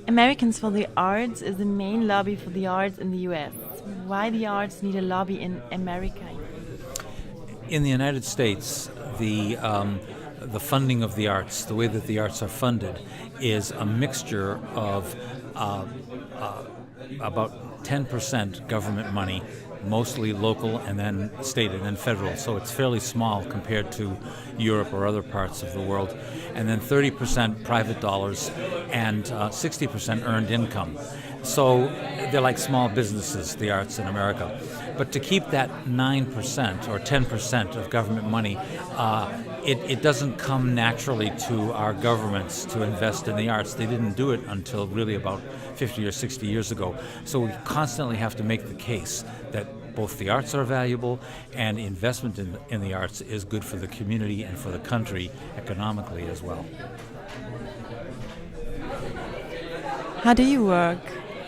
Americans for the Arts is the main lobby for the arts in the US. Why the arts need a lobby in America? In the United States, the funding of the arts, the way that the arts are funded, is a mixture of about 10% government money, mostly local and then state and then federal. So it's fairly small compared to Europe or other parts of the world. And then 30% private dollars and 60% earned income. So they're like small businesses, the arts in America. But to keep that 9% or 10% of government money, it doesn't come naturally to our governments to invest in the arts. They didn't do it until really about 50 or 60 years ago. So we constantly have to make the case that both the arts are valuable and investment in the arts is good for the community and for the country economically as well. How do you work?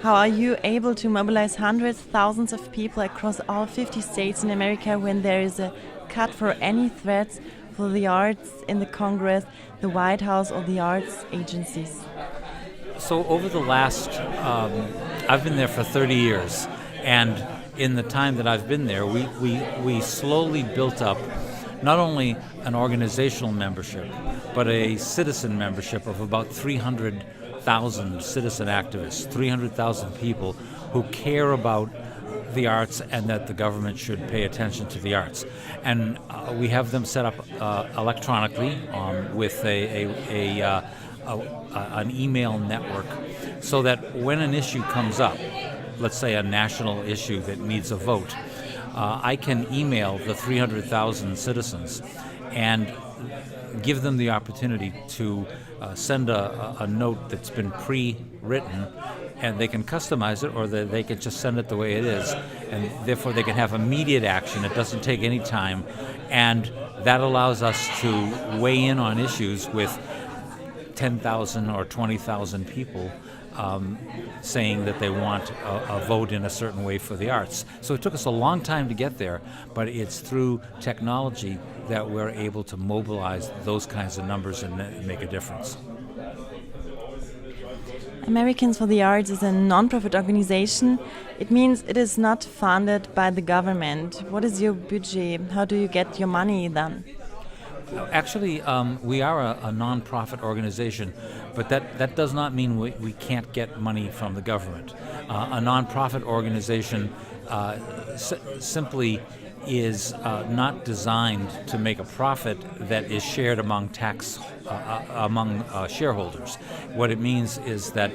How are you able to mobilize hundreds, thousands of people across all 50 states in America when there is a cut for any threats for the arts in the Congress, the White House, or the arts agencies? So over the last, I've been there for 30 years, and in the time that I've been there, we slowly built up not only an organizational membership, but a citizen membership of about 300,000 citizen activists, 300,000 people who care about the arts and that the government should pay attention to the arts. And we have them set up electronically with an email network so that when an issue comes up, let's say a national issue that needs a vote, I can email the 300,000 citizens and give them the opportunity to send a note that's been pre-written, and they can customize it, or they can just send it the way it is, and therefore they can have immediate action. It doesn't take any time, and that allows us to weigh in on issues with 10,000 or 20,000 people saying that they want a vote in a certain way for the arts. So it took us a long time to get there, but it's through technology that we're able to mobilize those kinds of numbers and make a difference. Americans for the Arts is a non-profit organization. It means it is not funded by the government. What is your budget? How do you get your money then? Actually, we are a non-profit organization, but that does not mean we can't get money from the government. A non-profit organization simply is not designed to make a profit that is shared among shareholders. What it means is that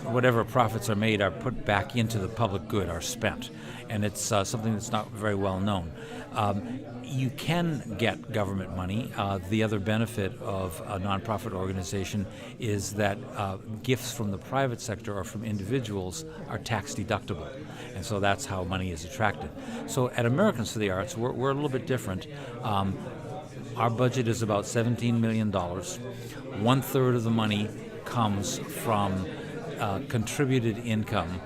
whatever profits are made are put back into the public good, are spent, and it's something that's not very well known. You can get government money. The other benefit of a nonprofit organization is that gifts from the private sector or from individuals are tax deductible, and so that's how money is attracted. So at Americans for the Arts, we're a little bit different. Our budget is about $17 million. 1/3 of the money comes from contributed income,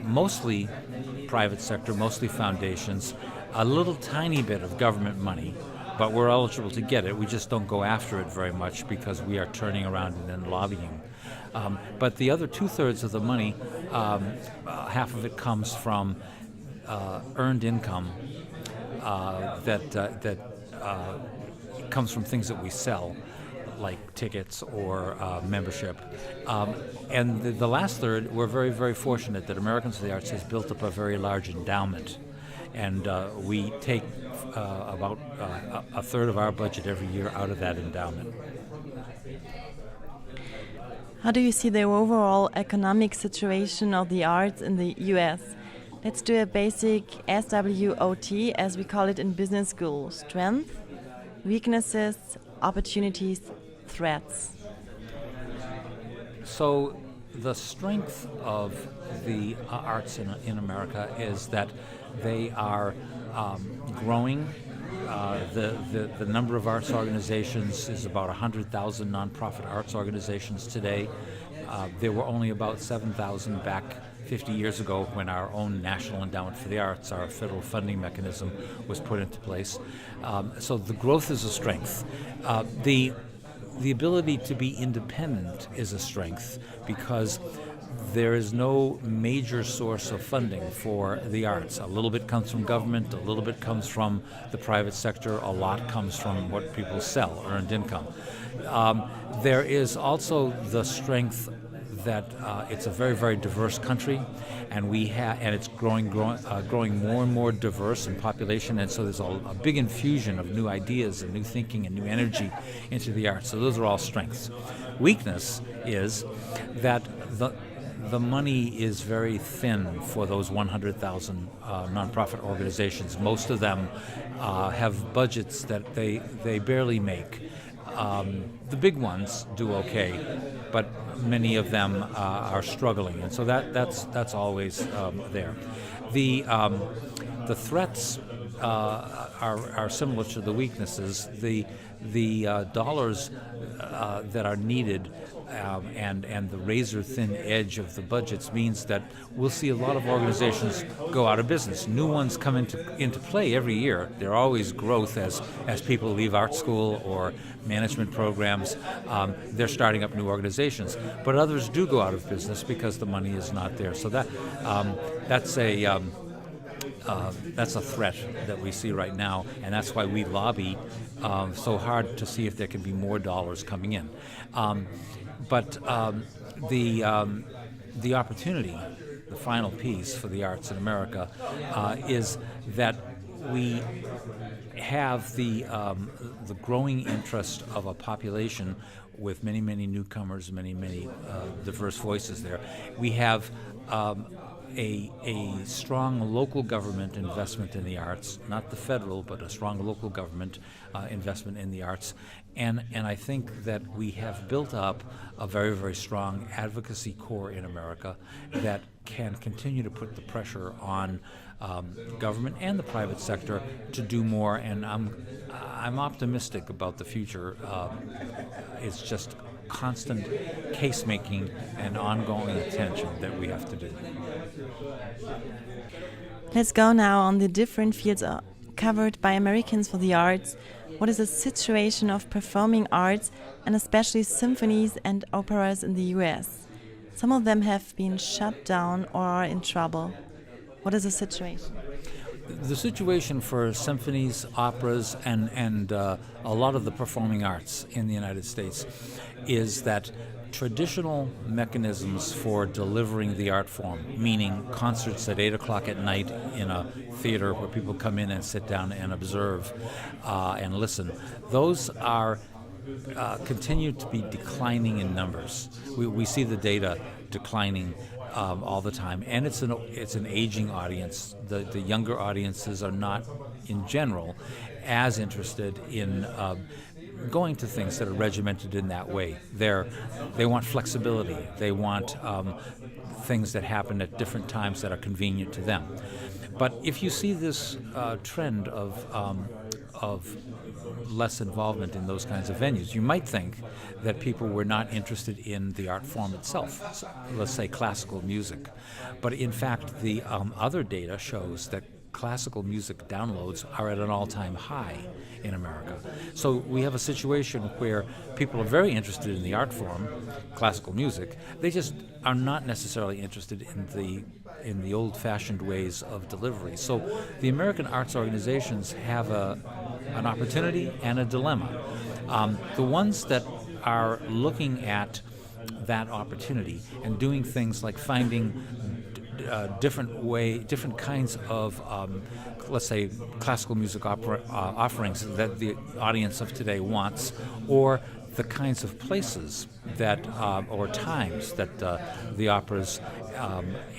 mostly private sector, mostly foundations, a little tiny bit of government money, but we're eligible to get it. We just don't go after it very much because we are turning around and then lobbying. But the other 2/3 of the money, half of it comes from earned income that comes from things that we sell, like tickets or membership. And the last third, we're very, very fortunate that Americans for the Arts has built up a very large endowment. And we take about a third of our budget every year out of that endowment. How do you see the overall economic situation of the arts in the US? Let's do a basic SWOT, as we call it in business school. Strength, weaknesses, opportunities, threats. So the strength of the arts in America is that they are growing. The number of arts organizations is about 100,000 nonprofit arts organizations today. There were only about 7,000 back 50 years ago when our own National Endowment for the Arts, our federal funding mechanism, was put into place. So the growth is a strength. the ability to be independent is a strength because there is no major source of funding for the arts. A little bit comes from government, a little bit comes from the private sector, a lot comes from what people sell, earned income. There is also the strength that it's a very, very diverse country, and and it's growing more and more diverse in population, and so there's a big infusion of new ideas and new thinking and new energy into the arts. So those are all strengths. Weakness is that the money is very thin for those 100,000 nonprofit organizations. Most of them have budgets that they barely make. The big ones do okay, but many of them are struggling, and so that's always there. The threats are similar to the weaknesses. The dollars that are needed and the razor-thin edge of the budgets means that we'll see a lot of organizations go out of business. New ones come into play every year. There are always growth as people leave art school or management programs. They're starting up new organizations. But others do go out of business because the money is not there. So that's a threat that we see right now, and that's why we lobby so hard to see if there can be more dollars coming in. But the opportunity, the final piece for the arts in America, is that we have the growing interest of a population with many, many newcomers, many, many diverse voices there. We have a strong local government investment in the arts, not the federal, but a strong local government investment in the arts. And I think that we have built up a very, very strong advocacy core in America that can continue to put the pressure on government and the private sector to do more. And I'm optimistic about the future. It's just constant case making and ongoing attention that we have to do. Let's go now on the different fields covered by Americans for the Arts. What is the situation of performing arts and especially symphonies and operas in the US? Some of them have been shut down or are in trouble. What is the situation? The situation for symphonies, operas, and a lot of the performing arts in the United States is that traditional mechanisms for delivering the art form, meaning concerts at 8 o'clock at night in a theater where people come in and sit down and observe and listen, those are continue to be declining in numbers. We see the data declining all the time, and it's an aging audience. The younger audiences are not, in general, as interested in going to things that are regimented in that way. They want flexibility. They want things that happen at different times that are convenient to them. But if you see this trend of less involvement in those kinds of venues, you might think that people were not interested in the art form itself, so let's say classical music. But in fact, the other data shows that classical music downloads are at an all-time high in America. So we have a situation where people are very interested in the art form, classical music. They just are not necessarily interested in the old-fashioned ways of delivery. So the American arts organizations have an opportunity and a dilemma. The ones that are looking at that opportunity and doing things like finding different kinds of, let's say, classical music offerings that the audience of today wants, or the kinds of places that, or times that the operas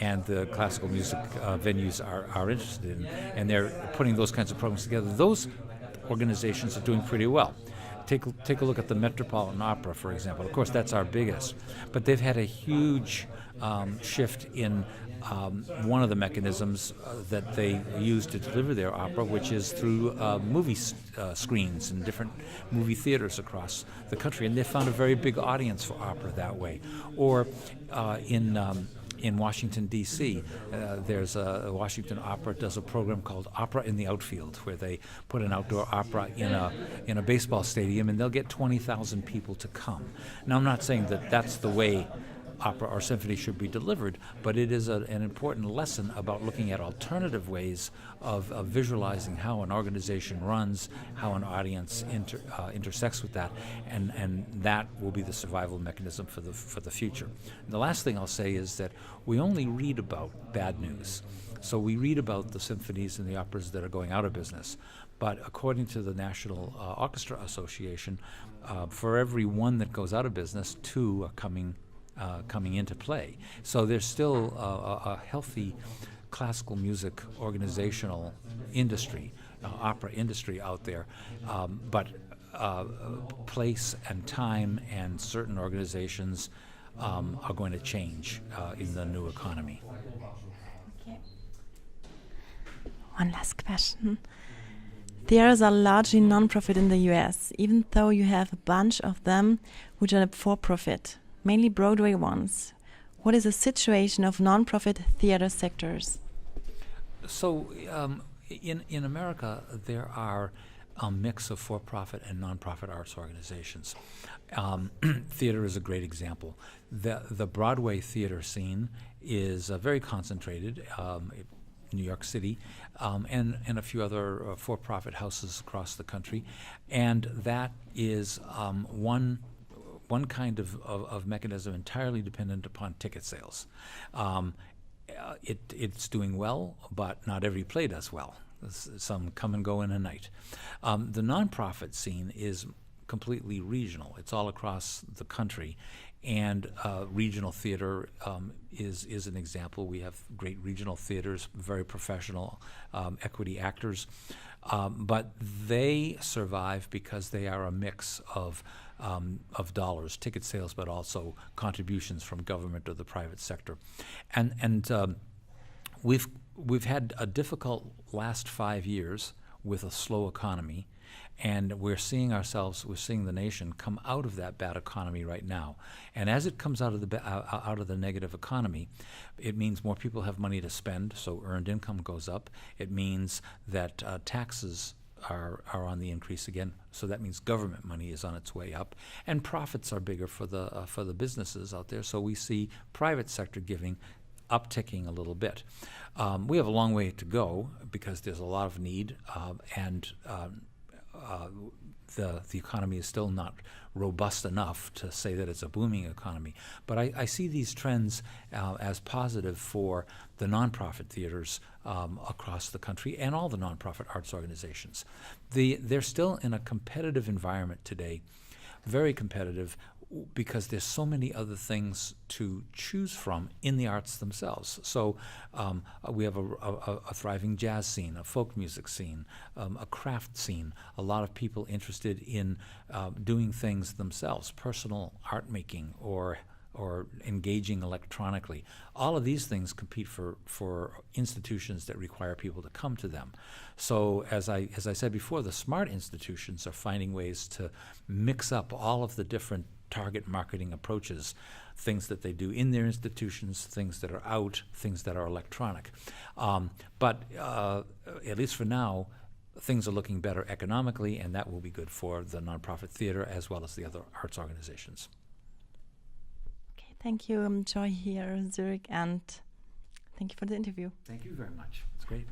and the classical music venues are interested in, and they're putting those kinds of programs together. Those organizations are doing pretty well. Take a look at the Metropolitan Opera, for example. Of course, that's our biggest, but they've had a huge shift in one of the mechanisms that they use to deliver their opera, which is through movie screens in different movie theaters across the country, and they found a very big audience for opera that way. Or in In Washington, D.C., there's a Washington Opera does a program called Opera in the Outfield, where they put an outdoor opera in a baseball stadium, and they'll get 20,000 people to come. Now, I'm not saying that that's the way opera or symphony should be delivered, but it is an important lesson about looking at alternative ways of visualizing how an organization runs, how an audience intersects with that, and that will be the survival mechanism for the future. And the last thing I'll say is that we only read about bad news. So we read about the symphonies and the operas that are going out of business, but according to the National Orchestra Association, for every one that goes out of business, 2 are coming into play. So there's still a healthy classical music organizational industry, opera industry out there, but place and time and certain organizations are going to change in the new economy. Okay. One last question. Theaters are largely non-profit in the US, even though you have a bunch of them which are for-profit, mainly Broadway ones. What is the situation of non-profit theater sectors? So in America, there are a mix of for-profit and non-profit arts organizations. Theater is a great example. The Broadway theater scene is very concentrated, New York City, and a few other for-profit houses across the country, and that is one kind of mechanism entirely dependent upon ticket sales. It's doing well, but not every play does well. Some come and go in a night. The nonprofit scene is completely regional. It's all across the country, and regional theater is an example. We have great regional theaters, very professional, equity actors, but they survive because they are a mix of dollars, ticket sales, but also contributions from government or the private sector, and we've had a difficult last 5 years with a slow economy. And we're seeing the nation come out of that bad economy right now. And as it comes out of the negative economy, it means more people have money to spend, so earned income goes up. It means that taxes are on the increase again, so that means government money is on its way up, and profits are bigger for the businesses out there. So we see private sector giving upticking a little bit. We have a long way to go because there's a lot of need, and the economy is still not robust enough to say that it's a booming economy. But I see these trends as positive for the nonprofit theaters across the country and all the nonprofit arts organizations. They're still in a competitive environment today, very competitive, because there's so many other things to choose from in the arts themselves. So we have a thriving jazz scene, a folk music scene, a craft scene, a lot of people interested in doing things themselves, personal art making or engaging electronically. All of these things compete for institutions that require people to come to them. So as I said before, the smart institutions are finding ways to mix up all of the different target marketing approaches, things that they do in their institutions, things that are out, things that are electronic. But at least for now, things are looking better economically, and that will be good for the nonprofit theater as well as the other arts organizations. Okay, thank you, Joy here in Zurich, and thank you for the interview. Thank you very much. It's great.